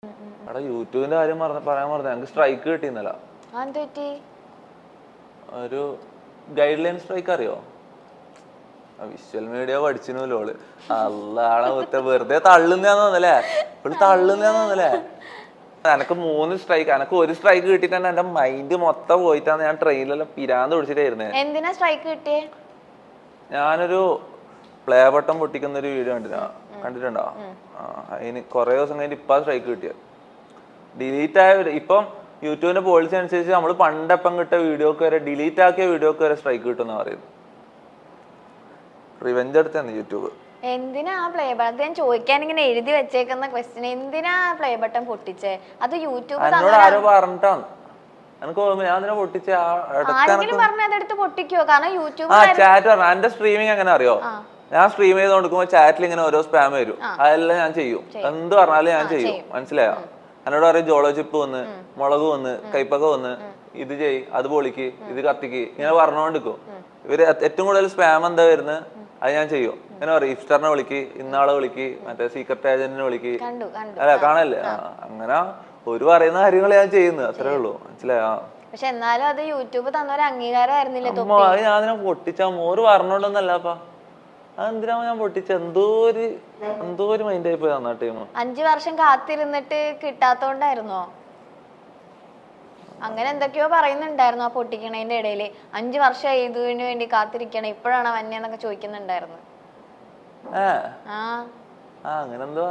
അവിടെ യൂട്യൂബിന്റെ കാര്യം പറയാൻ പറഞ്ഞ ഞങ്ങൾക്ക് സ്ട്രൈക്ക് കിട്ടിയെന്നല്ല. ഒരു ഗൈഡ് ലൈൻ സ്ട്രൈക്ക് അറിയോ? വിഷ്വൽ മീഡിയ പഠിച്ചിരുന്നല്ലോ ഓള്. അല്ലാളെ വെറുതെ തള്ളുന്നതാന്ന് തോന്നല്ലേ, ഇവള് തള്ളുന്നതാന്ന് തോന്നല്ലേ. എനക്ക് 3 സ്ട്രൈക്ക്, എനക്ക് 1 സ്ട്രൈക്ക് കിട്ടിട്ട് എന്റെ മൈൻഡ് മൊത്തം പോയിട്ടാണ് ഞാൻ ട്രെയിനിലെല്ലാം പിരാന്ത് പിടിച്ചിട്ടായിരുന്നേ. എന്തിനാ സ്ട്രൈക്ക് കിട്ടിയേ? ഞാനൊരു പ്ലേ ബട്ടൺ പൊട്ടിക്കുന്ന ഒരു വീഡിയോ കണ്ടിട്ടുണ്ടോ? അതിന് കുറെ ദിവസം കഴിഞ്ഞിട്ട് ഇപ്പൊ സ്ട്രൈക്ക് കിട്ടിയത്. ഡിലീറ്റ് ആയ ഇപ്പം യൂട്യൂബിന്റെ പോളിസി അനുസരിച്ച് നമ്മൾ പണ്ടെപ്പം കിട്ടിയ വീഡിയോക്ക് വരെ, ഡിലീറ്റ് ആക്കിയ വീഡിയോക്ക് വരെ സ്ട്രൈക്ക് കിട്ടുന്ന പറയുന്നത്. റിവെഞ്ച് എടുത്താണ് യൂട്യൂബ്. എന്തിനാ പ്ലേ ബട്ടൺ? ഞാൻ ചോദിക്കാൻ ഇങ്ങനെ എഴുതി വെച്ചേക്കുന്ന ക്വസ്റ്റ്യൻ, എന്തിനാ പ്ലേ ബട്ടൺ പൊട്ടിച്ചേ? അത് യൂട്യൂബ് എന്നോട് ആരോ പറഞ്ഞിട്ടാണ്, എനിക്ക് ഞാൻ അതിനെ പൊട്ടിച്ച പൊട്ടിക്കോ? കാരണം യൂട്യൂബ് ചാറ്റ് പറഞ്ഞു. എന്റെ സ്ട്രീമിങ് എങ്ങനെ അറിയോ? ഞാൻ സ്ട്രീം ചെയ്ത് കൊടുക്കുമ്പോ ചാറ്റിൽ ഇങ്ങനെ ഓരോ സ്പാം വരും, അതെല്ലാം ഞാൻ ചെയ്യും. എന്ത് പറഞ്ഞാലും ഞാൻ ചെയ്യും, മനസ്സിലായോ? എന്നോട് പറയും ജോളോ ചിപ്പ് വന്ന്, മുളക് വന്ന്, കൈപ്പക്ക വന്ന്, ഇത് ചെയ്, അത് പൊളിക്ക്, ഇത് കത്തിക്ക്, ഇങ്ങനെ പറഞ്ഞോണ്ടിരിക്കും. ഇവര് ഏറ്റവും കൂടുതൽ സ്പാം എന്താ വരുന്നത്, അത് ഞാൻ ചെയ്യും. ഇങ്ങനെ പറയും ഇഫ്റ്ററിനെ വിളിക്ക്, ഇന്നാളെ വിളിക്ക്, മറ്റേ സീക്രട്ട് ഏജന്റിനെ വിളിക്ക്, അല്ല കാണല്ലേ. അങ്ങനെ ഒരു പറയുന്ന കാര്യങ്ങൾ ഞാൻ ചെയ്യുന്നത്, അത്രേ ഉള്ളൂ, മനസ്സിലായോ? പക്ഷെ എന്നാലും അത് യൂട്യൂബ് തന്നൊരു അംഗീകാരമായിരുന്നില്ലേ? ഞാൻ അതിനെ പൊട്ടിച്ച മോര് പറഞ്ഞോണ്ടൊന്നല്ലപ്പാ, അതെന്തിനാ ഞാൻ പൊട്ടിച്ച? എന്തോ ഒരു മൈൻഡ് ആയി പോയി തന്നാ ടൈം. 5 വർഷം കാത്തിരുന്നിട്ട് കിട്ടാത്തോണ്ടായിരുന്നോ? അങ്ങനെ എന്തൊക്കെയോ പറയുന്നുണ്ടായിരുന്നു ആ പൊട്ടിക്കണേന്റെ ഇടയില്. 5 വർഷം ഇതിനു വേണ്ടി കാത്തിരിക്കണം, ഇപ്പോഴാണ് വന്നേന്നൊക്കെ ചോദിക്കുന്നുണ്ടായിരുന്നു. അങ്ങനെ എന്തോ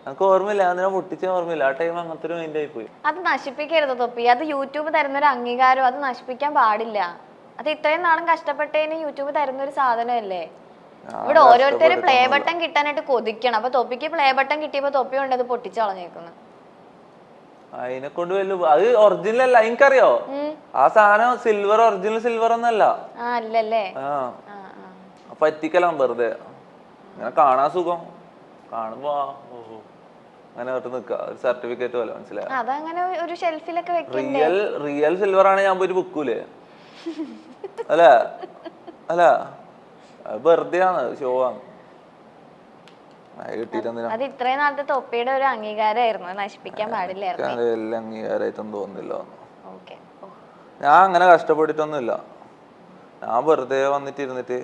എനിക്ക് ഓർമ്മയില്ല, അതിനെ പൊട്ടിച്ച ഓർമ്മയില്ല. ആ ടൈം അങ്ങനത്തെ ഒരു മൈൻഡ് ആയി പോയി. അത് നശിപ്പിക്കരുത് തൊപ്പി. അത് യൂട്യൂബ് തരുന്നൊരു അംഗീകാരം, അത് നശിപ്പിക്കാൻ പാടില്ല. അത് ഇത്രയും നാളും കഷ്ടപ്പെട്ടതിന് യൂട്യൂബ് തരുന്നൊരു സാധനമല്ലേ. ഇവിടെ ഓരോരുത്തരും പ്ലേ ബട്ടൺ കിട്ടാനായിട്ട് കൊതിക്കണം. അപ്പൊ തൊപ്പിക്ക് പ്ലേ ബട്ടൺ കിട്ടിയപ്പോ തൊപ്പി കൊണ്ട് അത് പൊട്ടിച്ചു കളഞ്ഞേക്കുന്നു. അതിനെ കൊണ്ട് അത് ഒറിജിനൽ അല്ല, എനിക്കറിയോ. ആ സാധനം സിൽവർ, ഒറിജിനൽ സിൽവർ ഒന്നല്ല. അല്ലല്ലേ? പറ്റിക്കലാണ് വെറുതെ. ഇങ്ങനെ കാണാൻ സുഖം, കാണുമ്പോ അങ്ങനെ നിക്ക ഒരു സർട്ടിഫിക്കറ്റ് പോലെ, മനസ്സിലായോ? അതങ്ങനെ ഒരു ഷെൽഫിലൊക്കെ വെക്കണ്ടേ? റിയൽ സിൽവർ ആണ് ഞാൻ പോയിട്ട് ബുക്കൂലേ, അല്ല അല്ല വെറുതെ ആണ്, ഷോ ആണ്. അത് ഇത്രയും നാളത്തെ തൊപ്പിയുടെ ഒരു അംഗീകാരമായിരുന്നു, നശിപ്പിക്കാൻ പാടില്ലായിരുന്നു. എല്ലാം അംഗീകാരമായിട്ടൊന്നും തോന്നുന്നില്ല. ഞാൻ അങ്ങനെ കഷ്ടപ്പെട്ടിട്ടൊന്നുമില്ല, ഞാൻ വെറുതെ വന്നിട്ടിരുന്നിട്ട്.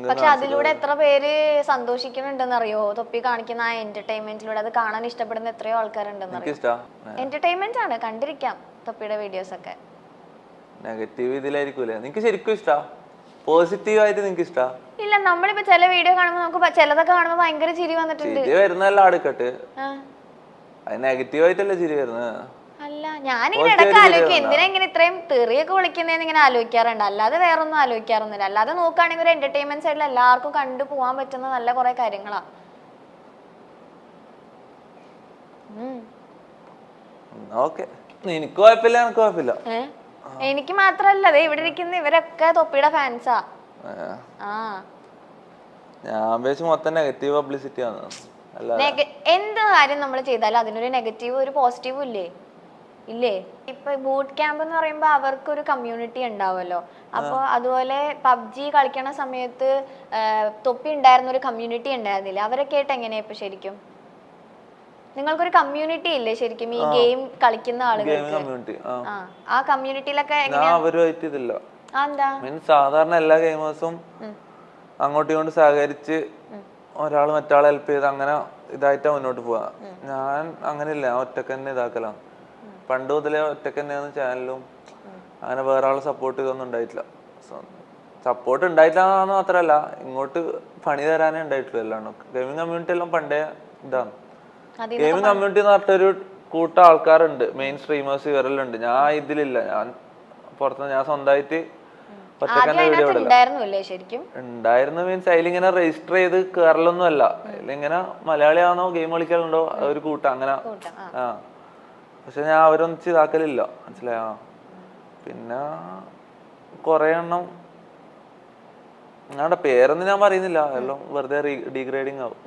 പക്ഷെ അതിലൂടെ എത്ര പേര് സന്തോഷിക്കുന്നുണ്ടെന്ന് അറിയോ? തൊപ്പി കാണിക്കുന്ന ആ എന്റർടൈൻമെന്റിലൂടെ അത് കാണാൻ ഇഷ്ടപ്പെടുന്ന എത്രയോ ആൾക്കാരുണ്ടെന്ന് അറിയോ? എന്റർടൈൻമെന്റ് ആണ്, കണ്ടിരിക്കാം തൊപ്പിയുടെ വീഡിയോസ് ഒക്കെ. നെഗറ്റീവ് ഇതിലായിരിക്കൂലേ? നിനക്ക് ശരിക്കും ഇഷ്ടാ? പോസിറ്റീവ് ആയിട്ട് നിനക്ക് ഇഷ്ടാ? ഇല്ല, നമ്മളിപ്പോ ചില വീഡിയോ കാണുമ്പോ നമുക്ക് ചിലതൊക്കെ കാണുമ്പോ ഭയങ്കര ചിരി വന്നിട്ടുണ്ട്. ചിരി വരുന്നല്ല അടുക്കട്ട്, അത് നെഗറ്റീവ് ആയിട്ടല്ലേ ചിരി വരുന്നത്? അല്ല, ഞാനിങ്ങനെ ഇടയ്ക്ക് ആലോചിക്കും എന്തിനാ ഇങ്ങനെ ഇത്രയും തെറിയൊക്കെ വിളിക്കുന്നതെന്ന് ഇങ്ങനെ ആലോചിക്കാറുണ്ട്. അല്ലാതെ വേറൊന്നും ആലോചിക്കാറൊന്നുമില്ല. അല്ലാതെ നോക്കുകയാണെങ്കിൽ ഒരു എന്റർടൈൻമെന്റ് സൈഡിൽ എല്ലാവർക്കും കണ്ടു പോകാൻ പറ്റുന്ന നല്ല കുറെ കാര്യങ്ങളാ. എനിക്ക് കുഴപ്പമില്ല, എനിക്ക് കുഴപ്പമില്ല. എനിക്ക് മാത്രല്ല, ഇവിടെ ഇരിക്കുന്ന ഇവരൊക്കെ തൊപ്പിയുടെ ഫാൻസാ. ഞാൻ വെച്ച് മൊത്തം നെഗറ്റീവ് പബ്ലിസിറ്റി ആണ്. എന്ത് കാര്യം നമ്മൾ ചെയ്താലും അതിനൊരു നെഗറ്റീവ് ഒരു പോസിറ്റീവും ഇല്ലേ? ഇപ്പൊ ബൂട്ട് ക്യാമ്പ് എന്ന് പറയുമ്പോ അവർക്കൊരു കമ്മ്യൂണിറ്റി ഉണ്ടാവുമല്ലോ. അപ്പൊ അതുപോലെ പബ്ജി കളിക്കണ സമയത്ത് തൊപ്പി ഉണ്ടായിരുന്ന ഒരു കമ്മ്യൂണിറ്റി ഉണ്ടായിരുന്നില്ല? അവരൊക്കെ ആയിട്ട് എങ്ങനെയാ ഇപ്പൊ ശരിക്കും? നിങ്ങൾക്കൊരു കമ്മ്യൂണിറ്റി ഇല്ലേ ശരിക്കും ഈ ഗെയിം കളിക്കുന്ന ആളുകൾക്ക്? ആ കമ്മ്യൂണിറ്റിയിലൊക്കെ സാധാരണ എല്ലാ ഗെയിമേഴ്സും അങ്ങോട്ടും ഇങ്ങോട്ടും സഹകരിച്ച് ഒരാൾ മറ്റാളെ ഹെൽപ്പ് ചെയ്ത് അങ്ങനെ ഇതായിട്ടാ മുന്നോട്ട് പോവാ. ഞാൻ അങ്ങനെയില്ല, ഞാൻ ഒറ്റക്ക് തന്നെ ഇതാക്കലാണ്. പണ്ട് മുതലേ ഒറ്റക്ക് തന്നെയാണ് ചാനലും. അങ്ങനെ വേറെ ആളെ സപ്പോർട്ട് ചെയ്തൊന്നും ഉണ്ടായിട്ടില്ല. സപ്പോർട്ട് ഉണ്ടായിട്ടില്ലാന്ന് മാത്രല്ല, ഇങ്ങോട്ട് പണി തരാനേ ഉണ്ടായിട്ടില്ല. എല്ലാം ഗെയിമിംഗ് കമ്മ്യൂണിറ്റി എല്ലാം പണ്ടേ ഇതാണ്. ഗെയിമിംഗ് കമ്മ്യൂണിറ്റി എന്ന് പറഞ്ഞിട്ടൊരു കൂട്ടം ആൾക്കാരുണ്ട്, മെയിൻ സ്ട്രീമേഴ്സ് ഇവരെല്ലാം. ഞാൻ ഇതിലില്ല, ഞാൻ പുറത്തുനിന്ന് ഞാൻ സ്വന്തമായിട്ട് ഒറ്റക്കന്നെ വീഡിയോ ഉണ്ടായിരുന്നു. മീൻസ് അതിലിങ്ങനെ രജിസ്റ്റർ ചെയ്ത് കേറലൊന്നും അല്ല. അതിലിങ്ങനെ മലയാളിയാണോ ഗെയിം കളിക്കലുണ്ടോ ഒരു കൂട്ടം അങ്ങനെ. പക്ഷെ ഞാൻ അവരൊന്നിച്ച് ഇതാക്കലില്ല, മനസ്സിലായോ? പിന്നെ കൊറേ എണ്ണം, ഞങ്ങളുടെ പേരൊന്നും ഞാൻ പറയുന്നില്ല, എല്ലാം വെറുതെ ഡീഗ്രേഡിങ് ആവും.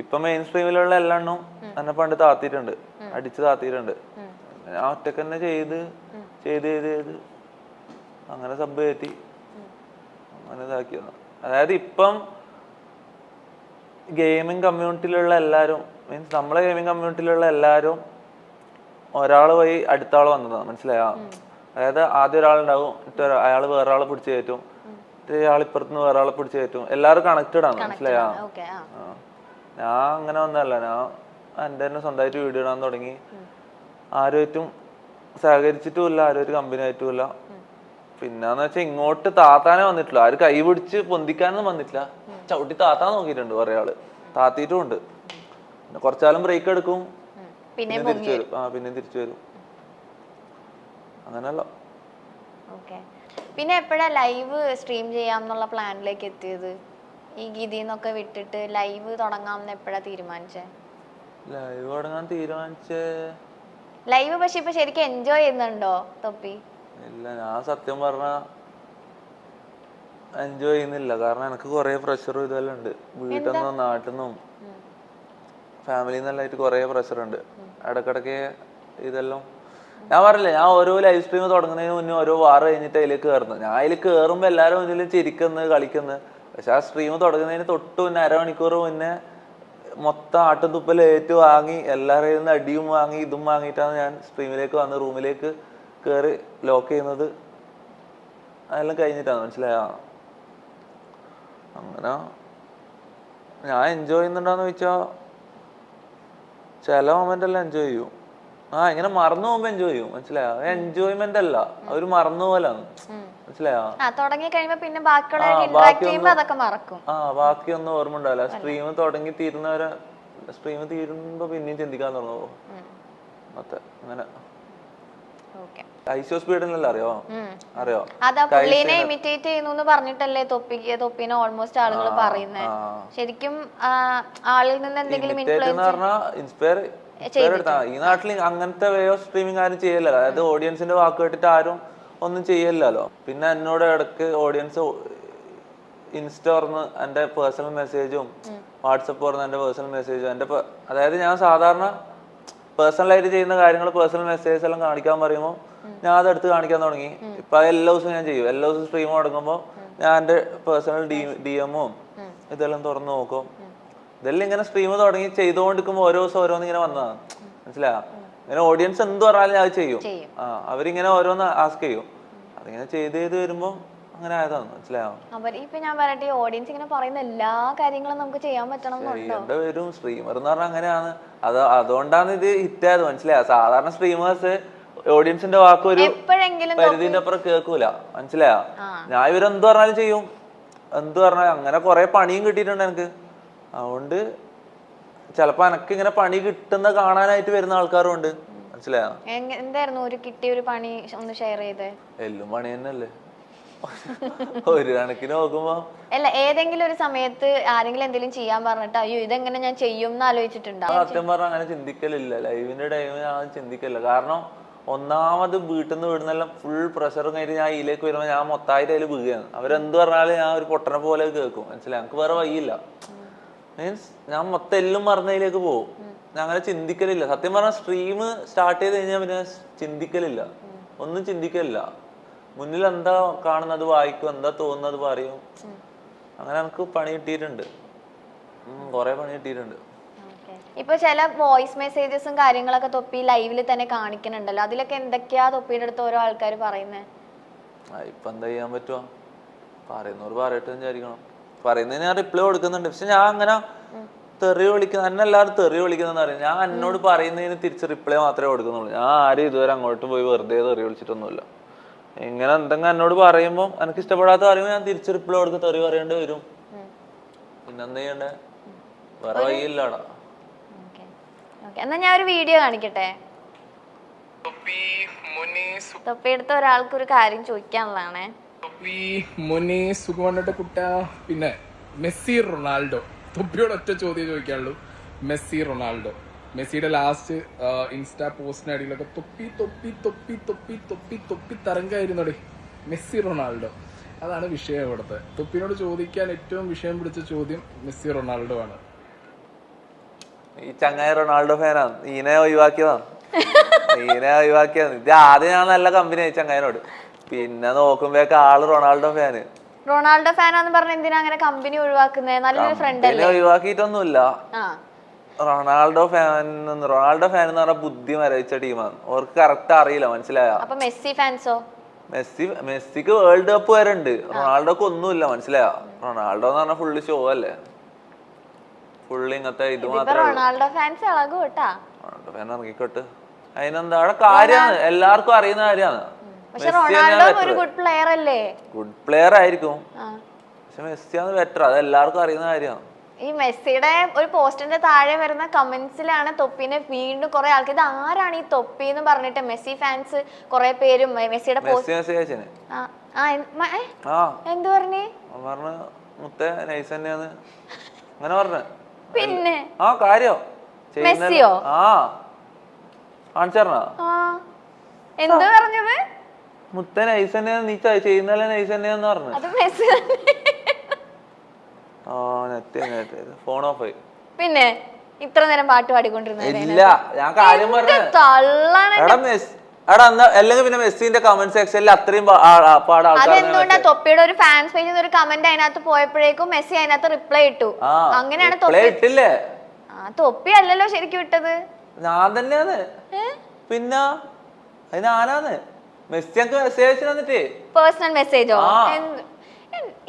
ഇപ്പൊ മെയിൻ സ്ട്രീമിലുള്ള എല്ലാ എണ്ണം എന്നെ പണ്ട് താത്തിയിട്ടുണ്ട്, അടിച്ച് താത്തിയിട്ടുണ്ട്. ഞാൻ ഒറ്റക്ക് തന്നെ ചെയ്ത് അങ്ങനെ സബ് കയറ്റി അങ്ങനെ ഇതാക്കിയത്. അതായത് ഇപ്പം ഗെയിമിംഗ് കമ്മ്യൂണിറ്റിയിലുള്ള എല്ലാവരും, മീൻസ് നമ്മളെ ഗെയിമിംഗ് കമ്മ്യൂണിറ്റിയിലുള്ള എല്ലാവരും ഒരാള് പോയി അടുത്ത ആള് വന്നതാണ്, മനസ്സിലായോ? അതായത് ആദ്യം ഒരാളുണ്ടാവും, അയാൾ വേറെ ആളെ പിടിച്ചു കയറ്റും, ഇയാൾ ഇപ്പുറത്തുനിന്ന് വേറെ ആളെ പിടിച്ചു കയറ്റും, എല്ലാവരും കണക്റ്റഡ് ആണ്, മനസ്സിലായോ? ഞാൻ അങ്ങനെ ഒന്നല്ല, ഞാൻ എൻ്റെ തന്നെ സ്വന്തമായിട്ട് വീഡിയോ ഇടാൻ തുടങ്ങി. ആരുമായിട്ടും സഹകരിച്ചിട്ടുമില്ല, ആരും കമ്പനി ആയിട്ടുമില്ല. പിന്നെന്ന് വെച്ചാൽ ഇങ്ങോട്ട് താത്താനേ വന്നിട്ടില്ല, ആര് കൈ പിടിച്ച് പൊന്തിക്കാനൊന്നും വന്നിട്ടില്ല, ചവിട്ടി താത്താൻ നോക്കിയിട്ടുണ്ട് കുറെ ആള്, താത്തിയിട്ടും ഉണ്ട്. പിന്നെ കുറച്ചാലും ബ്രേക്ക് എടുക്കും, പിന്നെ തിരിച്ചു വരും. പിന്നെ തിരിച്ചു വരും, അങ്ങനല്ല. പിന്നെ എപ്പോഴാ ലൈവ് സ്ട്രീം ചെയ്യാന്നുള്ള പ്ലാനിലേക്ക് എത്തിയത്? ഈ ഗീതിന്നൊക്കെ വിട്ടിട്ട് ലൈവ് തുടങ്ങാമെന്ന് എപ്പോഴാ തീരുമാനിച്ചേ? ലൈവ് തുടങ്ങാൻ തീരുമാനിച്ചേ ലൈവ് പക്ഷെ ഇപ്പൊ ശരിക്കും എൻജോയ് ചെയ്യുന്നുണ്ടോ തൊപ്പി? ഇല്ല, ഞാൻ സത്യം പറഞ്ഞ എൻജോയ് ചെയ്യുന്നില്ല. കാരണം എനിക്ക് കുറെ പ്രഷറും ഇതെല്ലാം ഉണ്ട്, വീട്ടിൽ നിന്നും നാട്ടിൽ നിന്നും ഫാമിലിയിൽ നിന്നെല്ലാം ആയിട്ട് കുറെ പ്രഷർ ഉണ്ട്. ഇടക്കിടക്ക് ഇതെല്ലാം ഞാൻ പറഞ്ഞില്ലേ, ഞാൻ ഓരോ ലൈവ് സ്ട്രീം തുടങ്ങുന്നതിന് മുന്നേ ഓരോ വാർ കഴിഞ്ഞിട്ട് അതിലേക്ക് കയറുന്നത്. ഞാൻ അതിൽ കയറുമ്പോൾ എല്ലാവരും മുന്നിലും ചിരിക്കുന്നത് കളിക്കുന്നത്. പക്ഷെ ആ സ്ട്രീം തുടങ്ങുന്നതിന് തൊട്ട് മുന്നേ അരമണിക്കൂർ മുന്നേ മൊത്തം ആട്ടും തുപ്പൽ ഏറ്റു വാങ്ങി, എല്ലാവരുടെ നിന്ന് അടിയും വാങ്ങി ഇതും വാങ്ങിയിട്ടാണ് ഞാൻ സ്ട്രീമിലേക്ക് വന്ന് റൂമിലേക്ക് കയറി ലോക്ക് ചെയ്യുന്നത്. അതെല്ലാം കഴിഞ്ഞിട്ടാണ്, മനസ്സിലായോ? അങ്ങനെ ഞാൻ എൻജോയ് ചെയ്യുന്നുണ്ടോന്ന് ചോദിച്ചാൽ ചില മൊമെന്റ് എല്ലാം എൻജോയ് ചെയ്യും. ഇങ്ങനെ മറന്നു പോകുമ്പോ എൻജോയ് ചെയ്യും, മനസ്സിലായോ? എൻജോയ്മെന്റ് അല്ല, അവര് മറന്നു പോലാണ്, മനസ്സിലായോ? ബാക്കിയൊന്നും ഓർമ്മ ഉണ്ടാവില്ല. സ്ട്രീം തുടങ്ങി തീരുന്നവരെ, സ്ട്രീം തീരുമ്പോ പിന്നെയും ചിന്തിക്കാൻ തുടങ്ങുമോ മൊത്തം അങ്ങനെ. ഐസോ സ്പീഡിനല്ല, അറിയോ? ഇമിറ്റേറ്റ് ചെയ്യുന്നു പറഞ്ഞിട്ടല്ലേ തൊപ്പിനെ ഓൾമോസ്റ്റ് ആളുകൾ പറയുന്നത്. ശരിക്കും ആളിൽ നിന്ന് എന്തെങ്കിലും ഇൻസ്പയർ ഈ നാട്ടിൽ അങ്ങനത്തെ വേ ഓഫ് സ്ട്രീമിംഗ് ആരും ചെയ്യല്ലോ. അതായത് ഓഡിയൻസിന്റെ വാക്ക് കേട്ടിട്ട് ആരും ഒന്നും ചെയ്യല്ലോ. പിന്നെ എന്നോട് ഇടക്ക് ഓഡിയൻസ് ഇൻസ്റ്റ തുറന്ന് എന്റെ പേഴ്സണൽ മെസ്സേജും വാട്സപ്പ് തുറന്ന് എന്റെ പേഴ്സണൽ മെസ്സേജും അതായത് ഞാൻ സാധാരണ പേഴ്സണലായിട്ട് ചെയ്യുന്ന കാര്യങ്ങൾ പേഴ്സണൽ മെസ്സേജസ് എല്ലാം കാണിക്കാൻ പറയുമ്പോൾ ഞാൻ അതെടുത്ത് കാണിക്കാൻ തുടങ്ങി. ഇപ്പൊ എല്ലാ ദിവസവും ഞാൻ ചെയ്യും. എല്ലാ ദിവസവും സ്ട്രീം തുടങ്ങുമ്പോൾ ഞാൻ എന്റെ പേഴ്സണൽ DM-ഉം ഇതെല്ലാം തുറന്നു നോക്കും. ഇതെല്ലാം ഇങ്ങനെ സ്ട്രീം തുടങ്ങി ചെയ്തുകൊണ്ടിരിക്കുമ്പോൾ ഓരോ ദിവസം ഓരോന്ന് ഇങ്ങനെ വന്നതാണ്, മനസ്സിലായോ? ഇങ്ങനെ ഓഡിയൻസ് എന്ത് പറഞ്ഞാലും ഞാൻ ചെയ്യും. അവരിങ്ങനെ ഓരോന്ന് ആസ്ക് ചെയ്യും. അതിങ്ങനെ ചെയ്ത് വരുമ്പോ അങ്ങനെ ആയതാണ്, മനസ്സിലായോ? ഇപ്പൊ ഞാൻ പറയട്ടെ, ഓഡിയൻസ് ഇങ്ങനെ പറയുന്ന എല്ലാ കാര്യങ്ങളും നമുക്ക് ചെയ്യാൻ പറ്റണം വരും. സ്ട്രീമർ എന്ന് പറഞ്ഞാൽ അങ്ങനെയാണ്. അതുകൊണ്ടാണ് ഇത് ഹിറ്റായത്, മനസ്സിലായോ? സാധാരണ സ്ട്രീമേഴ്സ് ഓഡിയൻസിന്റെ വാക്ക് ഒരു പരിധിന്റെ അപ്പുറം കേൾക്കൂല, മനസ്സിലായോ? ഞാൻ ഇവരെന്ത് പറഞ്ഞാലും ചെയ്യും, എന്ത് പറഞ്ഞാലും. അങ്ങനെ കുറെ പണിയും കിട്ടിയിട്ടുണ്ട് എനിക്ക്. അതുകൊണ്ട് ചിലപ്പോ എനക്ക് ഇങ്ങനെ പണി കിട്ടുന്ന കാണാനായിട്ട് വരുന്ന ആൾക്കാരും ഉണ്ട്, മനസ്സിലായോ? എന്തായിരുന്നു ഒരു കിട്ടിയ ഒരു പണി ഒന്ന് ഷെയർ ചെയ്തേ? എല്ലാം പണി തന്നെയല്ലേ ഒരു കണക്കിന് നോക്കുമ്പോ. അല്ല, ഏതെങ്കിലും ഒരു സമയത്ത് ആരെങ്കിലും എന്തെങ്കിലും ചെയ്യാൻ പറഞ്ഞിട്ട് അയ്യോ ഇതെങ്ങനെ ഞാൻ ചെയ്യും എന്ന് ആലോചിച്ചിട്ടുണ്ടാവും? സത്യം പറഞ്ഞാൽ അങ്ങനെ ചിന്തിക്കലില്ല. ലൈവിന്റെ ടൈമിൽ ഞാൻ ചിന്തിക്കലില്ല. കാരണം ഒന്നാമത് വീട്ടിൽ നിന്ന് വീടുന്നെല്ലാം ഫുൾ പ്രഷറും കഴിഞ്ഞിട്ട് ഞാൻ ഇതിലേക്ക് വരുമ്പോൾ ഞാൻ മൊത്തമായിട്ട് അതിൽ വീഴുകയാണ്. അവരെന്ത് പറഞ്ഞാലും ഞാൻ ഒരു പൊട്ടനെ പോലെ കേൾക്കും, മനസ്സിലായി? എനിക്ക് വേറെ വഴിയില്ല. മീൻസ് ഞാൻ മൊത്തം എല്ലാം മറന്നതിലേക്ക് പോകും. ഞാൻ അങ്ങനെ ചിന്തിക്കലില്ല. സത്യം പറഞ്ഞാൽ സ്ട്രീം സ്റ്റാർട്ട് ചെയ്ത് കഴിഞ്ഞാൽ പിന്നെ ചിന്തിക്കലില്ല, ഒന്നും ചിന്തിക്കലില്ല. മുന്നിൽ എന്താ കാണുന്നത് വായിക്കും, എന്താ തോന്നുന്നത് പറയും. അങ്ങനെ എനിക്ക് പണി കിട്ടിയിട്ടുണ്ട്, കുറെ പണി കിട്ടിയിട്ടുണ്ട്. ഇപ്പൊ ചില വോയിസ് മെസ്സേജസും കാര്യങ്ങളൊക്കെ തൊപ്പി ലൈവിൽ തന്നെ കാണിക്കുന്നുണ്ടല്ലോ, അതിലൊക്കെ എന്തൊക്കെയാ തൊപ്പിയുടെ അടുത്ത് ഓരോ ആൾക്കാർ പറയുന്നത്? ഇപ്പൊ എന്താ ചെയ്യാൻ പറ്റുക? പറയുന്നവർ പറയട്ടെ വിചാരിക്കണം. പറയുന്നതിന് ഞാൻ റിപ്ലൈ കൊടുക്കുന്നുണ്ട്. പക്ഷെ ഞാൻ അങ്ങനെ തെറി വിളിക്കുന്ന എന്നെ എല്ലാവരും തെറി വിളിക്കുന്നതെന്ന് പറയും. ഞാൻ എന്നോട് പറയുന്നതിന് തിരിച്ച് റിപ്ലൈ മാത്രമേ കൊടുക്കുന്നുള്ളൂ. ഞാൻ ആരും ഇതുവരെ അങ്ങോട്ട് പോയി വെറുതെ തെറി വിളിച്ചിട്ടൊന്നുമില്ല. ഇങ്ങനെ എന്തെങ്കിലും എന്നോട് പറയുമ്പോൾ എനിക്ക് ഇഷ്ടപ്പെടാത്ത പറയുമ്പോൾ ഞാൻ തിരിച്ച് റിപ്ലൈ കൊടുത്ത് തെറി പറയേണ്ടി വരും. പിന്നെന്താ ചെയ്യണ്ടേ? വേറെ വഴിയില്ലാടാ. എന്നാ ഞാൻ ഒരു വീഡിയോ കാണിക്കട്ടെ. തൊപ്പിയെടുത്ത ഒരാൾക്ക് ഒരു കാര്യം ചോദിക്കാനുള്ളതാണേ. പിന്നെ മെസ്സി റൊണാൾഡോ, തൊപ്പിയോട് ഒറ്റ ചോദ്യം ചോദിക്കാനുള്ളൂ. മെസ്സി റൊണാൾഡോ, മെസ്സിയുടെ ലാസ്റ്റ് ഇൻസ്റ്റാ പോസ്റ്റിനടിയിലൊക്കെ തൊപ്പി തൊപ്പി തൊപ്പി തൊപ്പി തൊപ്പി തൊപ്പി തരംഗമായിരുന്നോടെ. മെസ്സി റൊണാൾഡോ, അതാണ് വിഷയം ഇവിടുത്തെ. തൊപ്പിനോട് ചോദിക്കാൻ ഏറ്റവും വിഷയം പിടിച്ച ചോദ്യം മെസ്സി റൊണാൾഡോ ആണ്. ഈ ചങ്ങായി റൊണാൾഡോ ഫാനാണ്, ഈനെ ഒഴിവാക്കിയതാണ്. ഇത് ആദ്യം ഞാൻ നല്ല കമ്പനി ആയി ചങ്ങായിനോട്, പിന്നെ നോക്കുമ്പോഴേക്ക് ആള് റൊണാൾഡോ ഫാന്. റൊണാൾഡോ ഫാനാന്ന് പറഞ്ഞ എന്തിനാ അങ്ങനെ കമ്പനി ഒഴിവാക്കുന്നത്? നല്ലൊരു ഫ്രണ്ട് അല്ലേ? ഒഴിവാക്കിയിട്ടൊന്നുമില്ല. റൊണാൾഡോ ഫാൻ എന്ന് പറഞ്ഞാൽ ബുദ്ധി മരവിച്ച ടീമാണ്. അവർക്ക് കറക്റ്റ് അറിയില്ല, മനസ്സിലായോ? അപ്പൊ മെസ്സി ഫാൻസോ? മെസ്സിക്ക് വേൾഡ് കപ്പ് വരെ ഉണ്ട്, റൊണാൾഡോക്ക് ഒന്നുമില്ല, മനസ്സിലായോ? റൊണാൾഡോ എന്ന് പറഞ്ഞാൽ ഫുള്ള് ഷോ അല്ലേ, ഫുള്ള് ഇങ്ങനത്തെ ഇത് മാത്രമേ. റൊണാൾഡോ ഫാൻസ് ഇളകും കേട്ടാ. റൊണാൾഡോ ഫാൻ ഇറങ്ങിക്കോട്ട്, അതിനെന്താ, അവിടെ കാര്യമാണ്, എല്ലാവർക്കും അറിയുന്ന കാര്യമാണ്. പക്ഷെ റൊണാൾഡോ ഒരു ഗുഡ് പ്ലെയർ അല്ലേ? ഗുഡ് പ്ലെയർ ആയിരിക്കും, പക്ഷെ മെസ്സിയാണ് ബെറ്റർ, അത് എല്ലാവർക്കും അറിയുന്ന കാര്യമാണ്. ഈ മെസ്സിയുടെ ഒരു പോസ്റ്റിന്റെ താഴെ വരുന്ന കമന്റ്സിലാണ് തൊപ്പിനെ വീണ്ടും കുറെ ആൾക്ക് ഇത് ആരാണ് ഈ തൊപ്പി എന്ന് പറഞ്ഞിട്ട് മെസ്സി ഫാൻസ് കുറെ പേരും മെസ്സിയുടെ എന്ത് പറഞ്ഞേ മുത്തേ നൈസ് തന്നെയാന്ന് അങ്ങനെ പറഞ്ഞ. പിന്നെ ആ കാര്യം മെസ്സിയോ കാണിച്ചറിഞ്ഞ എന്ത് പറഞ്ഞത്? മുത്തേ നൈസ് തന്നെയാന്ന്, നീ ചെയ്യുന്നല്ലേ നൈസ് തന്നെയാന്ന് പറഞ്ഞു. അത് മെസ്സി ഫോൺ ഓഫ് ആയി. പിന്നെ ഇത്ര നേരം പാട്ട് പാടിക്കൊണ്ടിരുന്നത് ഇല്ല, ഞാൻ കാര്യം പറഞ്ഞു. അല്ലെങ്കിൽ പിന്നെ മെസ്സിന്റെ കമന്റ് സെക്ഷനിൽ അത്രയും അതെന്തുകൊണ്ടാ തൊപ്പിയുടെ ഒരു ഫാൻസ് പേജിൽ ഒരു കമന്റ് അതിനകത്ത് പോയപ്പോഴേക്കും മെസ്സി അതിനകത്ത് റിപ്ലൈ ഇട്ടു. അങ്ങനെയാണ് ഇട്ടില്ലേ? തൊപ്പി അല്ലല്ലോ ശരിക്കും ഇട്ടത്, ഞാൻ തന്നെയാണ്. പിന്നെ അതിന് ആരാന്ന് മെസ്സി ഞങ്ങൾക്ക് മെസ്സേജ് തന്നിട്ട് പേഴ്സണൽ മെസ്സേജോ?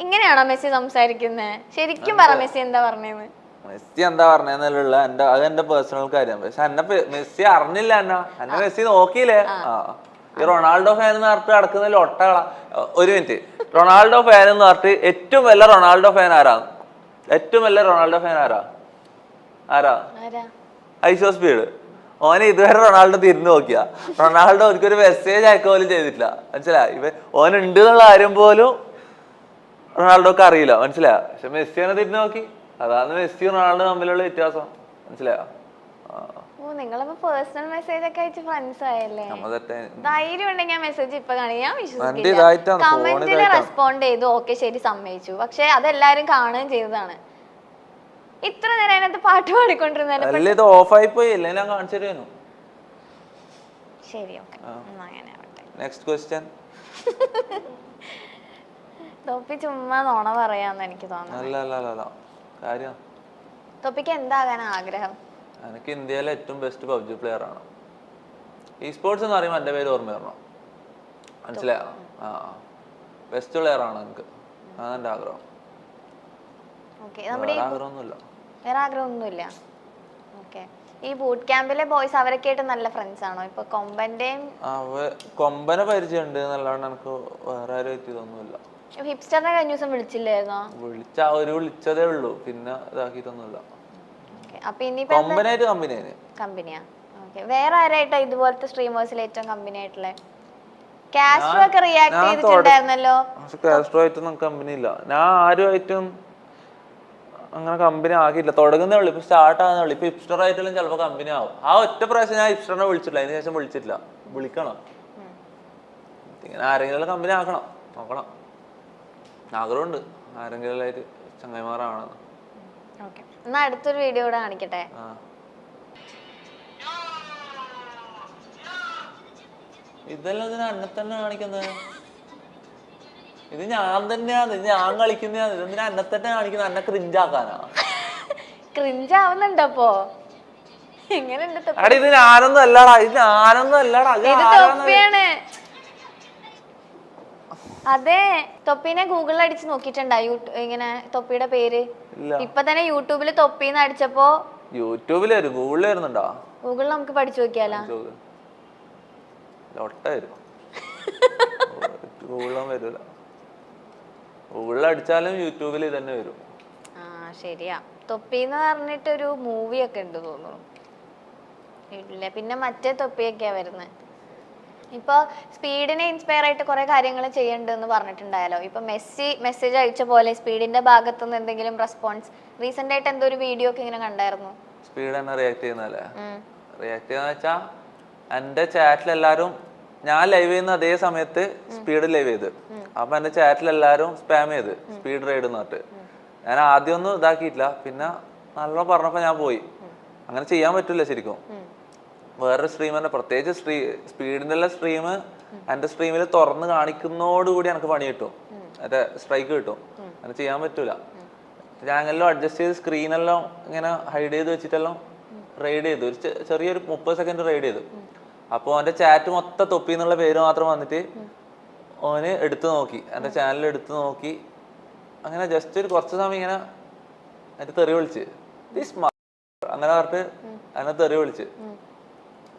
ഇങ്ങനെയാണോ മെസ്സി സംസാരിക്കുന്നത്? ശരിക്കും പറ മെസ്സി എന്താ പറഞ്ഞേന്ന്. മെസ്സി എന്താ പറഞ്ഞെന്നുള്ള അത് എന്റെ പേഴ്സണൽ കാര്യം. പക്ഷെ എന്നെ മെസ്സി അറിഞ്ഞില്ല, എന്നെ മെസ്സി നോക്കിയില്ലേ. ഈ റൊണാൾഡോ ഫാൻ എന്ന് പറഞ്ഞിട്ട് നടക്കുന്നതിൽ ഒട്ടകള. ഒരു മിനിറ്റ്, റൊണാൾഡോ ഫാൻ എന്ന് പറഞ്ഞിട്ട് ഏറ്റവും വലിയ റൊണാൾഡോ ഫാൻ ആരാ? ഏറ്റവും വലിയ റൊണാൾഡോ ഫാൻ ആരാ? ഐസോ സ്പീഡ്. ഓനെ ഇതുവരെ റൊണാൾഡോ തിരിഞ്ഞു നോക്കിയ റൊണാൾഡോ എനിക്കൊരു മെസ്സേജ് അയക്കുക പോലും ചെയ്തിട്ടില്ല, മനസ്സിലായി? ഓനുണ്ട് എന്നുള്ള കാര്യം പോലും റൊണാൾഡോക്ക് അറിയില്ല, മനസ്സിലായോ? പക്ഷെ മെസ്സിനെ തിരിഞ്ഞു നോക്കി, അതാണ് മെസ്സി റൊണാൾഡോ തമ്മിലുള്ള വ്യത്യാസം, മനസ്സിലായോ? നിങ്ങളിപ്പോ പേഴ്സണൽ മെസ്സേജ് ഒക്കെ അയച്ച് ഫ്രണ്ട്സ് ആയല്ലേ? ധൈര്യം ഉണ്ടെങ്കിൽ മെസ്സേജ് ഇപ്പൊ കാണി, ഞാൻ വിശ്വസിക്കില്ല. കമന്റില് റെസ്പോണ്ട് ചെയ്തു, ഓക്കെ ശരി സമ്മതിച്ചു, പക്ഷെ അതെല്ലാരും കാണുകയും ചെയ്തതാണ്. ഇത്ര നേരം അതിനകത്ത് പാട്ട് പാടിക്കൊണ്ടിരുന്നത് ഓഫായി പോയി, അല്ലെങ്കിൽ ഞാൻ കാണിച്ചു തരുന്നു. ശരി, ഓക്കെ, അങ്ങനെ ആവട്ടെ. Next question. തൊപ്പി ചുമ്മാ നോണ പറയാന്ന് എനിക്ക് തോന്നുന്നു. തൊപ്പിക്ക് എന്താകാൻ ആഗ്രഹം? എനിക്ക് ഇന്ത്യയിലെ ഏറ്റവും ബെസ്റ്റ് പബ്ജി പ്ലെയർ ആണ്. ഈ സ്പോർട്സ് എന്ന് പറയുമ്പോൾ എന്റെ പേര് ഓർമ്മ വരണം, മനസ്സിലായോ? ബെസ്റ്റ് പ്ലെയർ ആണ് എനിക്ക്, അതെന്റെ ആഗ്രഹം. വേറെ ആഗ്രഹമൊന്നുമില്ല. ഓക്കെ, ഈ ബൂട്ട് ക്യാമ്പിലെ ബോയ്സ് അവരൊക്കെ ആയിട്ട് നല്ല ഫ്രണ്ട്സ് ആണോ? ഇപ്പൊ കൊമ്പനെ പരിചയമുണ്ട് എന്നല്ലാണ്ട് എനിക്ക് വേറെ ആരും എത്തിയതൊന്നുമില്ല. ഹിപ്സ്റ്ററിനെ കഴിഞ്ഞ ദിവസം വിളിച്ചില്ലായിരുന്നോ? വിളിച്ചതേ ഉള്ളൂ, പിന്നെ ഇതാക്കിയിട്ടൊന്നുമില്ല. കമ്പനിയാ? വേറെ ആരായിട്ടാ ഇതുപോലത്തെ സ്ട്രീമേഴ്സിൽ ഏറ്റവും കമ്പനി ആയിട്ടുള്ള? കാസ്ട്രോ ഒക്കെ റിയാക്ട് ചെയ്തിട്ടുണ്ടായിരുന്നല്ലോ. കാസ്ട്രോ ആയിട്ടൊന്നും കമ്പനി ഇല്ല, ഞാൻ ആരുമായിട്ടും അങ്ങനെ കമ്പനി ആകിയില്ല. തുടങ്ങുന്നേ ഉള്ളു, ഇപ്പൊ സ്റ്റാർട്ട് ആകുന്നേ ഉള്ളു. ഇപ്പൊ ഹിപ്സ്റ്റർ ആയിട്ടെല്ലാം ചിലപ്പോ കമ്പനി ആവും. ആ ഒറ്റ പ്രാവശ്യം ഞാൻ ഹിപ്സ്റ്ററിനെ വിളിച്ചിട്ടില്ല, അതിന് ശേഷം വിളിച്ചിട്ടില്ല. വിളിക്കണം, ഇങ്ങനെ ആരെങ്കിലും കമ്പനി ആക്കണം, നോക്കണം. ആഗ്രഹമുണ്ട് ആരെങ്കിലും ആയിട്ട് ചങ്ങായിമാരാണ്. എന്നാ അടുത്തൊരു വീഡിയോ കൂടെ കാണിക്കട്ടെ. ഇതെല്ലാം ഇതിന് അന്നെ തന്നെ കാണിക്കുന്നത്. ഇത് ഞാൻ തന്നെയാണ്, ഇത് ഞാൻ കളിക്കുന്നതാണ്. ഇതെന്തിനാ അന്നെ തന്നെ കാണിക്കുന്നത്? അന്നെ ക്രിഞ്ചാക്കാനാ? ക്രിഞ്ചാവുന്നുണ്ടപ്പോ? എങ്ങനെയുണ്ട്? ഇത് ഞാനൊന്നും അല്ലാടാ, ഇത് ഞാനൊന്നും അല്ലാടാ, അതെ. തൊപ്പീനെ ഗൂഗിളിൽ അടിച്ച് നോക്കിട്ടുണ്ടാ ഇങ്ങനെ തൊപ്പിയുടെ പേര്? ഇപ്പൊ തന്നെ യൂട്യൂബില് തൊപ്പിന്ന് അടിച്ചപ്പോ യൂട്യൂബിൽ ഗൂഗിളിൽ വരുന്നുണ്ടോ? ഗൂഗിളിൽ നമുക്ക് പഠിച്ചു നോക്കിയാലോ? ഗൂഗിളും വരൂല, ഗൂഗിളിൽ അടിച്ചാലും യൂട്യൂബിൽ തന്നെ വരും. ശരിയാ. തൊപ്പിന്ന് പറഞ്ഞിട്ടൊരു മൂവി ഒക്കെ ഉണ്ട് തോന്നുന്നു. ഇല്ല, പിന്നെ മറ്റേ തൊപ്പിയൊക്കെയാ വരുന്നത്. ഇപ്പൊ സ്പീഡിനെ ഇൻസ്പയർ ആയിട്ട് കുറെ കാര്യങ്ങൾ ചെയ്യണ്ടെന്ന് പറഞ്ഞിട്ടുണ്ടായാലോ. ഇപ്പൊ മെസ്സി മെസ്സേജ് അയച്ച പോലെ സ്പീഡിന്റെ ഭാഗത്തുനിന്ന് എന്തെങ്കിലും റെസ്പോൺസ് റീസെന്റ് ആയിട്ട് എന്തോ ഒരു വീഡിയോ ഒക്കെ ഇങ്ങനെ കണ്ടായിരുന്നു. സ്പീഡ് തന്നെ റിയാക്ട് ചെയ്യുന്നല്ലേ? റിയാക്ട് ചെയ്യുന്ന വെച്ചാ എന്റെ ചാറ്റിലെല്ലാരും, ഞാൻ ലൈവ് ചെയ്യുന്ന അതേ സമയത്ത് സ്പീഡ് ലൈവ് ചെയ്ത്, അപ്പൊ എന്റെ ചാറ്റിലെല്ലാരും സ്പാം ചെയ്ത് സ്പീഡ് റൈഡ് എന്നിട്ട്. ഞാൻ ആദ്യം ഒന്നും ഇതാക്കിയിട്ടില്ല, പിന്നെ നല്ല പറഞ്ഞപ്പോ ഞാൻ പോയി. അങ്ങനെ ചെയ്യാൻ പറ്റില്ല ശരിക്കും. വേറൊരു സ്ട്രീമറിന്റെ, പ്രത്യേകിച്ച് സ്പീഡിന്റെ സ്ട്രീം എന്റെ സ്ട്രീമിൽ തുറന്ന് കാണിക്കുന്നതോടുകൂടി എനിക്ക് പണി കിട്ടും, മറ്റേ സ്ട്രൈക്ക് കിട്ടും. അങ്ങനെ ചെയ്യാൻ പറ്റൂല. ചാനലിലും അഡ്ജസ്റ്റ് ചെയ്ത് സ്ക്രീനെല്ലാം ഇങ്ങനെ ഹൈഡ് ചെയ്ത് വെച്ചിട്ടെല്ലാം റെയ്ഡ് ചെയ്തു, ഒരു ചെറിയൊരു 30 സെക്കൻഡ് റെയ്ഡ് ചെയ്തു. അപ്പോൾ അവൻ്റെ ചാറ്റ് മൊത്തം തൊപ്പി എന്നുള്ള പേര് മാത്രം വന്നിട്ട് ഓന് എടുത്തു നോക്കി, എൻ്റെ ചാനൽ എടുത്തു നോക്കി. അങ്ങനെ ജസ്റ്റ് ഒരു കുറച്ച് സമയം ഇങ്ങനെ അതിന് തെറി വിളിച്ച് അങ്ങനെ പറഞ്ഞിട്ട് അതിനെ തെറി വിളിച്ച്,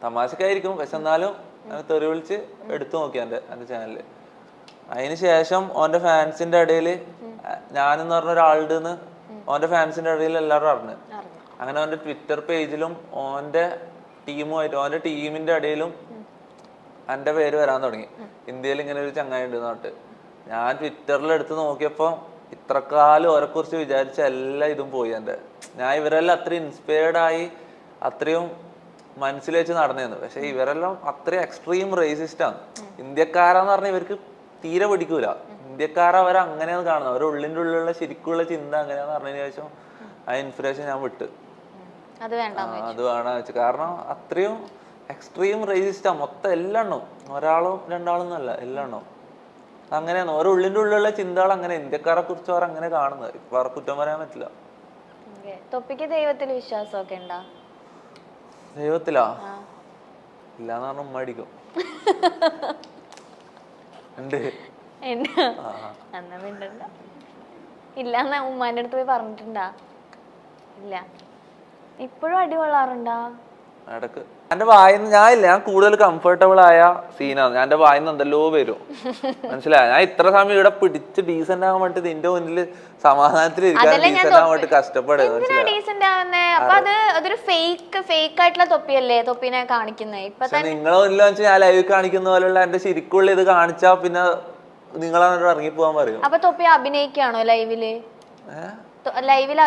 തമാശക്കായിരിക്കും പക്ഷെ എന്നാലും അതിനെ തെറി വിളിച്ച് എടുത്തു നോക്കി എൻ്റെ ചാനലിൽ. അതിന് ശേഷം ഓൻ്റെ ഫാൻസിന്റെ ഇടയിൽ ഞാനെന്ന് പറഞ്ഞ ഒരാളുടെ ഓൻ്റെ ഫാൻസിന്റെ ഇടയിൽ എല്ലാവരും അറിഞ്ഞു. അങ്ങനെ ഓൻ്റെ ട്വിറ്റർ പേജിലും ഓൻ്റെ ടീമുമായിട്ട് ഓൻ്റെ ടീമിന്റെ ഇടയിലും എൻ്റെ പേര് വരാൻ തുടങ്ങി. ഇന്ത്യയിൽ ഇങ്ങനെ ഒരു ചങ്ങായി ഉണ്ടെന്ന് പറഞ്ഞിട്ട് ഞാൻ ട്വിറ്ററിൽ എടുത്ത് നോക്കിയപ്പോൾ ഇത്രക്കാലം ഓരെ കുറിച്ച് വിചാരിച്ച എല്ലാ ഇതും പോയി എൻ്റെ. ഞാൻ ഇവരെല്ലാം അത്രയും ഇൻസ്പയർഡ് ആയി അത്രയും മനസ്സിൽ വെച്ച് നടന്നേന്ന്. പക്ഷെ ഇവരെല്ലാം അത്രയും എക്സ്ട്രീം റേസിസ്റ്റാണ്. ഇന്ത്യക്കാരാന്ന് പറഞ്ഞാൽ ഇവർക്ക് തീരെ പിടിക്കൂല. ഇന്ത്യക്കാരെ അവർ അങ്ങനെയാണ് കാണുന്നത്, അവരുടെ ഉള്ളിൻ്റെ ഉള്ളിലുള്ള ശരിക്കുള്ള ചിന്ത അങ്ങനെയാന്ന് പറഞ്ഞതിന് ശേഷം ആ ഇൻഫർമേഷൻ ഞാൻ വിട്ട് അത് വേണം വെച്ചു. കാരണം അത്രയും എക്സ്ട്രീം റേസിസ്റ്റാ മൊത്തം എല്ലെണ്ണവും, ഒരാളും രണ്ടാളും എന്നല്ല എല്ലെണ്ണവും അങ്ങനെയാണ്. ഓരോ ഉള്ളിൻ്റെ ഉള്ളിലുള്ള ചിന്തകൾ അങ്ങനെ ഇന്ത്യക്കാരെ കുറിച്ച് അവർ അങ്ങനെ കാണുന്നത്. ഇപ്പൊ അവർ കുറ്റം പറയാൻ പറ്റില്ല. തൊപ്പിക്ക് ദൈവത്തിൽ വിശ്വാസമൊക്കെ ഉണ്ടോ? ദൈവത്തിലാ ഇല്ലാന്ന് പറഞ്ഞ ഉമ്മ അടിക്കും. ഉണ്ട് ഇല്ലാന്ന് ഉമ്മാന്റെ അടുത്ത് പോയി പറഞ്ഞിട്ടുണ്ടാ? ഇല്ല. ഇപ്പോഴും അടി കൊള്ളാറുണ്ടാ? ഇടക്ക് എന്റെ വായിന്ന് ഞാൻ കൂടുതൽ കംഫർട്ടബിൾ ആയ സീനാണ്. ഞാൻ എന്റെ വായിന്ന് എന്തെല്ലോ വരും, മനസ്സിലായ? ഞാൻ ഇത്ര സമയം ഇവിടെ പിടിച്ച് ഡീസന്റ് ആകാൻ വേണ്ടി നിന്റെ മുന്നിൽ സമാധാനത്തിൽ ഇരിക്കാൻ ഡീസന്റ് ആവാൻ വേണ്ടി കഷ്ടപ്പെടുക. നിങ്ങളെ മുന്നിൽ വെച്ച് ഞാൻ ലൈവ് കാണിക്കുന്ന പോലുള്ള എന്റെ ശരിക്കുള്ള ഇത് കാണിച്ചാ പിന്നെ നിങ്ങളാണ് ഇറങ്ങിപ്പോവാൻ പറയും. അപ്പൊ തൊപ്പി അഭിനയിക്കാണോ ലൈവില്?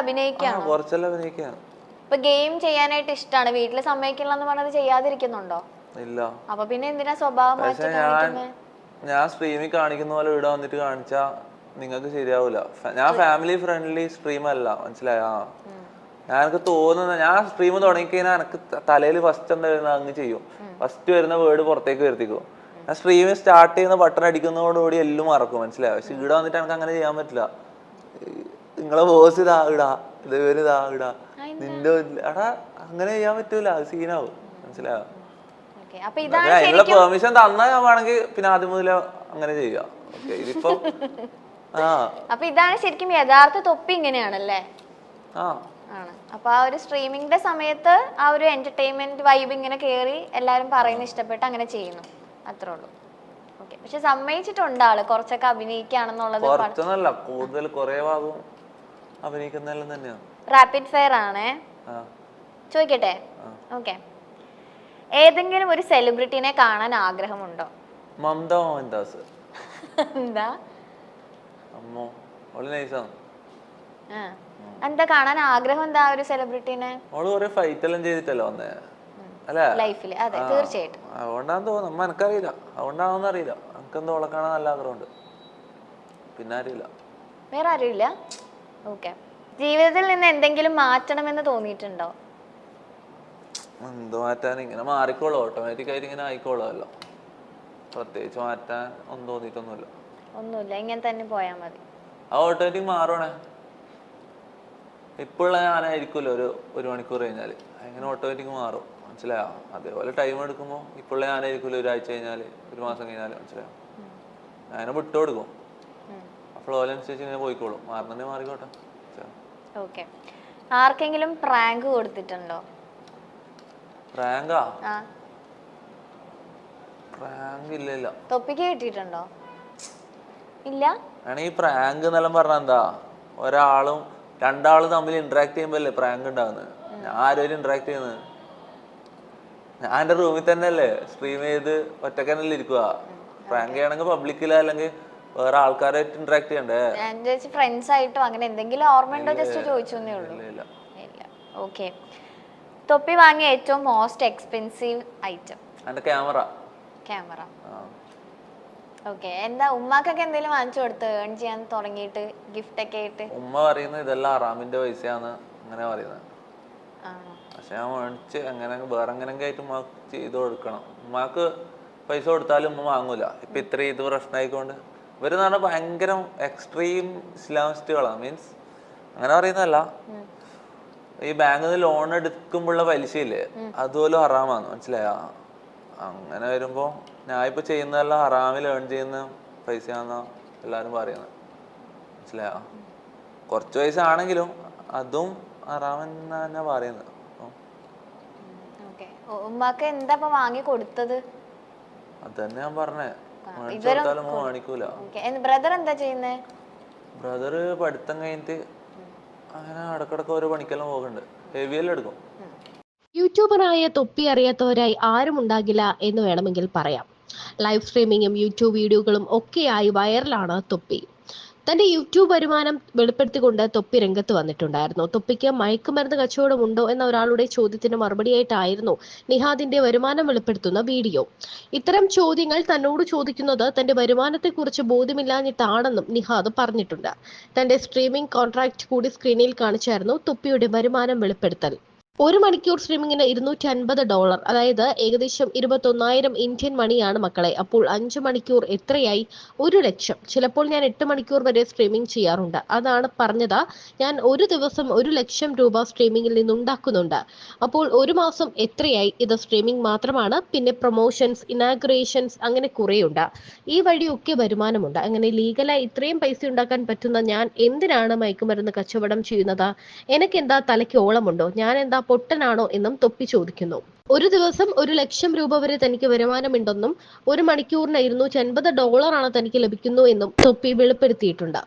അഭിനയിക്കാണോ? കുറച്ചെല്ലാം അഭിനയിക്കാണ്. ഇപ്പൊ ഗെയിം ചെയ്യാനായിട്ട് ഇഷ്ടമാണ്, വീട്ടില് സമ്മതിക്കില്ലെന്ന് പറഞ്ഞത് ചെയ്യാതിരിക്കുന്നുണ്ടോ? ഇല്ല. അപ്പൊ പിന്നെ എന്തിനാ സ്വഭാവം മാറ്റി കാണിക്കുന്നത്? ഞാൻ സ്ട്രീമിൽ കാണിക്കുന്ന പോലെ ഇവിടെ വന്നിട്ട് കാണിച്ചാ നിങ്ങൾക്ക് ശരിയാവൂല. ഞാൻ ഫാമിലി ഫ്രണ്ട്ലി സ്ട്രീം അല്ല, മനസ്സിലായോ? ഞാൻ എനിക്ക് തോന്നുന്ന ഞാൻ സ്ട്രീം തുടങ്ങിക്കഴിഞ്ഞാൽ എനിക്ക് തലയിൽ ഫസ്റ്റ് എന്താ വരുന്നത് അങ്ങ് ചെയ്യും. ഫസ്റ്റ് വരുന്ന വേർഡ് പുറത്തേക്ക് വരുത്തിക്കും. ഞാൻ സ്ട്രീമിൽ സ്റ്റാർട്ട് ചെയ്യുന്ന ബട്ടൺ അടിക്കുന്നതോടുകൂടി എല്ലാം മറക്കും, മനസ്സിലായോ? പക്ഷെ ഇവിടെ വന്നിട്ട് എനിക്ക് അങ്ങനെ ചെയ്യാൻ പറ്റില്ല. നിങ്ങളെ ബോസ് ഇതാ ഇടാ, ഇതാ ഇടാ, നിന്റെ എടാ അങ്ങനെ ചെയ്യാൻ പറ്റൂല, അത് സീനാവും, മനസ്സിലായോ? അതിനുള്ള പെർമിഷൻ തന്നാ ഞാൻ വേണമെങ്കിൽ പിന്നെ ആദ്യം മുതൽ അങ്ങനെ ചെയ്യാം. ഇതിപ്പോ അപ്പൊ ഇതാണ് ശരിക്കും യഥാർത്ഥ തൊപ്പി ഇങ്ങനെയാണല്ലേ? ആണ്. അപ്പൊ ആ ഒരു സ്ട്രീമിങ്ങിന്റെ സമയത്ത് ആ ഒരു എന്റർടൈൻമെന്റ് വൈബ് ഇങ്ങനെ കേറി എല്ലാരും പറയുന്ന ഇഷ്ടപ്പെട്ട് അങ്ങനെ ചെയ്യുന്നു, അത്രേ ഉള്ളൂ. ഓക്കെ. പക്ഷെ സമ്മതിച്ചിട്ടുണ്ട് ആള് കുറച്ചൊക്കെ അഭിനയിക്കുകയാണെന്നുള്ളത്? കുറച്ചൊന്നല്ല, കൂടുതൽ കുറെ ഭാഗം അഭിനയിക്കുന്നതെല്ലാം തന്നെയാണ്. റാപ്പിഡ് ഫയർ ആണേ, ചോദിക്കട്ടെ? ഓക്കെ. ഏതെങ്കിലും ഒരു സെലിബ്രിറ്റിനെ കാണാൻ ആഗ്രഹമുണ്ടോ? മമത മോഹൻദാസ്. എന്താ? അമ്മോ, അവള് നൈസാണ്. എന്താ കാണാൻ ആഗ്രഹം? എന്താ ഒരു സെലിബ്രിറ്റിനെ? അവള് കുറെ ഫൈറ്റ് എല്ലാം ചെയ്തിട്ടല്ലോ വന്നേ അല്ലേ ലൈഫില്? അതെ, തീർച്ചയായിട്ടും. അതുകൊണ്ടാന്ന് തോന്നുന്നു, അമ്മ എനിക്കറിയില്ല, അതുകൊണ്ടാണെന്ന് അറിയില്ല. എനിക്കെന്തോ അവളെ കാണാൻ നല്ല ആഗ്രഹമുണ്ട്, പിന്നെ അറിയില്ല. വേറെ ആരുമില്ല? ഓക്കെ. ജീവിതത്തിൽ നിന്ന് എന്തെങ്കിലും മാറ്റണമെന്ന് തോന്നിയിട്ടുണ്ടോ? എന്തോ മാറ്റാൻ, ഇങ്ങനെ മാറിക്കോളൂ, ഓട്ടോമാറ്റിക് ആയിട്ട് ഇങ്ങനെ ആയിക്കോളാമല്ലോ. പ്രത്യേകിച്ച് മാറ്റാൻ ഒന്നും തോന്നിയിട്ടൊന്നുമില്ല. ഒന്നുമില്ല, ഇങ്ങനെ തന്നെ പോയാൽ മതി. ആ ഓട്ടോമാറ്റിക് മാറണേ. ഇപ്പോഴുള്ള ഞാനായിരിക്കുമല്ലോ ഒരു മണിക്കൂർ കഴിഞ്ഞാൽ, അങ്ങനെ ഓട്ടോമാറ്റിക് മാറും, മനസ്സിലായോ? അതേപോലെ ടൈം എടുക്കുമ്പോൾ ഇപ്പോഴുള്ള ഞാനായിരിക്കുമല്ലോ ഒരാഴ്ച കഴിഞ്ഞാൽ, ഒരു മാസം കഴിഞ്ഞാൽ, മനസ്സിലായോ? അങ്ങനെ വിട്ടുകൊടുക്കും. അപ്പോൾ ഓലനുസരിച്ച് ഇങ്ങനെ പോയിക്കോളും. മാറണേ മാറിക്കോട്ടെ. ഓക്കെ. ആർക്കെങ്കിലും പ്രാങ്ക് കൊടുത്തിട്ടുണ്ടോ? പ്രാങ്കാ? പ്രാങ്ക് ഇല്ല. തൊപ്പിക്ക് കിട്ടിയിട്ടുണ്ടോ? ഇല്ല. ഈ പ്രാങ്ക് എന്നെല്ലാം പറഞ്ഞാ എന്താ, ഒരാളും രണ്ടാളും തമ്മിൽ ഇന്ററാക്ട് ചെയ്യുമ്പോഴല്ലേ പ്രാങ്ക് ഉണ്ടാകുന്നത്. ഞാൻ ആരും ഇന്ററാക്ട് ചെയ്യുന്നത്, ഞാൻ എൻ്റെ റൂമിൽ തന്നെ അല്ലേ സ്ട്രീം ചെയ്ത് ഒറ്റക്കന്നെ ഇരിക്കുക. പ്രാങ്ക് ചെയ്യണമെങ്കിൽ പബ്ലിക്കില അല്ലെങ്കിൽ വേറെ ആൾക്കാരായിട്ട് ഇന്ററാക്ട് ചെയ്യണ്ടേ? ഫ്രണ്ട്സ് ആയിട്ടോ അങ്ങനെ എന്തെങ്കിലും ഓർമ്മയുണ്ടോ? ജസ്റ്റ് ചോദിച്ചേ ഉള്ളൂ. ഇല്ല. ഓക്കെ. തൊപ്പി വാങ്ങിയ ഏറ്റവും മോസ്റ്റ് എക്സ്പെൻസീവ് ഐറ്റം? എൻ്റെ ക്യാമറ. ഓക്കെ. എന്താ ഉമ്മാക്കൊക്കെ എന്തെങ്കിലും വാങ്ങിച്ചു കൊടുത്ത് ഏൺ ചെയ്യാൻ തുടങ്ങിയിട്ട് ഗിഫ്റ്റ് ഒക്കെ ആയിട്ട്? ഉമ്മ പറയുന്നത് ഇതെല്ലാം അറാമിന്റെ പൈസയാണ് അങ്ങനെ പറയുന്നത്. പക്ഷെ ഞാൻ മേടിച്ച് എങ്ങനെ വേറെ എങ്ങനെയൊക്കെ ആയിട്ട് ഉമ്മാക്ക് ചെയ്ത് കൊടുക്കണം. ഉമ്മാക്ക് പൈസ കൊടുത്താലും ഉമ്മ വാങ്ങൂല. ഇപ്പൊ ഇത്രയും ഇത് പ്രശ്നമായിക്കൊണ്ട് ഇവരെന്ന് പറഞ്ഞാൽ ഭയങ്കര എക്സ്ട്രീം ഇസ്ലാമിസ്റ്റുകളാണ്. മീൻസ് അങ്ങനെ പറയുന്നതല്ല, ഈ ബാങ്കിൽ നിന്ന് ലോൺ എടുക്കുമ്പോഴുള്ള പലിശയില്ലേ അതുപോലും ഹറാമാണ്, മനസ്സിലായോ? അങ്ങനെ വരുമ്പോ ഞാൻ ഇപ്പൊ ചെയ്യുന്നതെല്ലാം ഹറാമിൽ ഏൺ ചെയ്യുന്ന പൈസയാണെന്നാ എല്ലാരും പറയുന്നത്, മനസ്സിലായോ? കുറച്ച് പൈസ ആണെങ്കിലും അതും ഹറാമെന്നാ ഞാൻ പറയുന്നത്. ഉമ്മാക്ക് എന്താ വാങ്ങി കൊടുത്തത്? അതന്നെ ഞാൻ പറഞ്ഞേ, മേടിക്കൂല. ബ്രദർ എന്താ ചെയ്യുന്നേ? ബ്രദർ പഠിത്തം കഴിഞ്ഞിട്ട് അങ്ങനെ ഇടക്കിടക്ക് ഓരോ പണിക്കെല്ലാം പോകുന്നുണ്ട്, ഹെവിയെല്ലാം എടുക്കും. യൂട്യൂബറായ തൊപ്പി അറിയാത്തവരായി ആരും ഉണ്ടാകില്ല എന്ന് വേണമെങ്കിൽ പറയാം. ലൈവ് സ്ട്രീമിങ്ങും യൂട്യൂബ് വീഡിയോകളും ഒക്കെയായി വൈറലാണ് തൊപ്പി. തന്റെ യൂട്യൂബ് വരുമാനം വെളിപ്പെടുത്തിക്കൊണ്ട് തൊപ്പി രംഗത്ത് വന്നിട്ടുണ്ടായിരുന്നു. തൊപ്പിക്ക് മയക്കുമരുന്ന് കച്ചവടമുണ്ടോ എന്ന ഒരാളുടെ ചോദ്യത്തിന് മറുപടിയായിട്ടായിരുന്നു നിഹാദിന്റെ വരുമാനം വെളിപ്പെടുത്തുന്ന വീഡിയോ. ഇത്തരം ചോദ്യങ്ങൾ തന്നോട് ചോദിക്കുന്നത് തന്റെ വരുമാനത്തെക്കുറിച്ച് ബോധ്യമില്ലാഞ്ഞിട്ടാണെന്നും നിഹാദ് പറഞ്ഞിട്ടുണ്ട്. തന്റെ സ്ട്രീമിംഗ് കോൺട്രാക്ട് കൂടി സ്ക്രീനിൽ കാണിച്ചായിരുന്നു തൊപ്പിയുടെ വരുമാനം വെളിപ്പെടുത്തൽ. 1 മണിക്കൂർ സ്ട്രീമിങ്ങിന് $250, അതായത് ഏകദേശം 21,000 ഇന്ത്യൻ മണിയാണ് മക്കളെ. അപ്പോൾ 5 മണിക്കൂർ എത്രയായി? 1 ലക്ഷം. ചിലപ്പോൾ ഞാൻ 8 മണിക്കൂർ വരെ സ്ട്രീമിംഗ് ചെയ്യാറുണ്ട്. അതാണ് പറഞ്ഞത്. ഞാൻ ഒരു ദിവസം 1 ലക്ഷം രൂപ സ്ട്രീമിംഗിൽ നിന്നുണ്ടാക്കുന്നുണ്ട്. അപ്പോൾ ഒരു മാസം എത്രയായി? ഇത് സ്ട്രീമിംഗ് മാത്രമാണ്, പിന്നെ പ്രൊമോഷൻസ്, ഇനാഗുറേഷൻസ്, അങ്ങനെ കുറേയുണ്ട്. ഈ വഴിയൊക്കെ വരുമാനമുണ്ട്. അങ്ങനെ ലീഗലായി ഇത്രയും പൈസ ഉണ്ടാക്കാൻ പറ്റുന്ന ഞാൻ എന്തിനാണ് മയക്കുമരുന്ന് കച്ചവടം ചെയ്യുന്നത്? എനിക്കെന്താ തലയ്ക്ക് ഓളമുണ്ടോ? ഞാൻ എന്താ പൊട്ടനാണോ എന്നും തൊപ്പി ചോദിക്കുന്നു. ഒരു ദിവസം 1 ലക്ഷം രൂപ വരെ തനിക്ക് വരുമാനമുണ്ടെന്നും 1 മണിക്കൂറിന് $250 തനിക്ക് ലഭിക്കുന്നു എന്നും തൊപ്പി വെളിപ്പെടുത്തിയിട്ടുണ്ട്.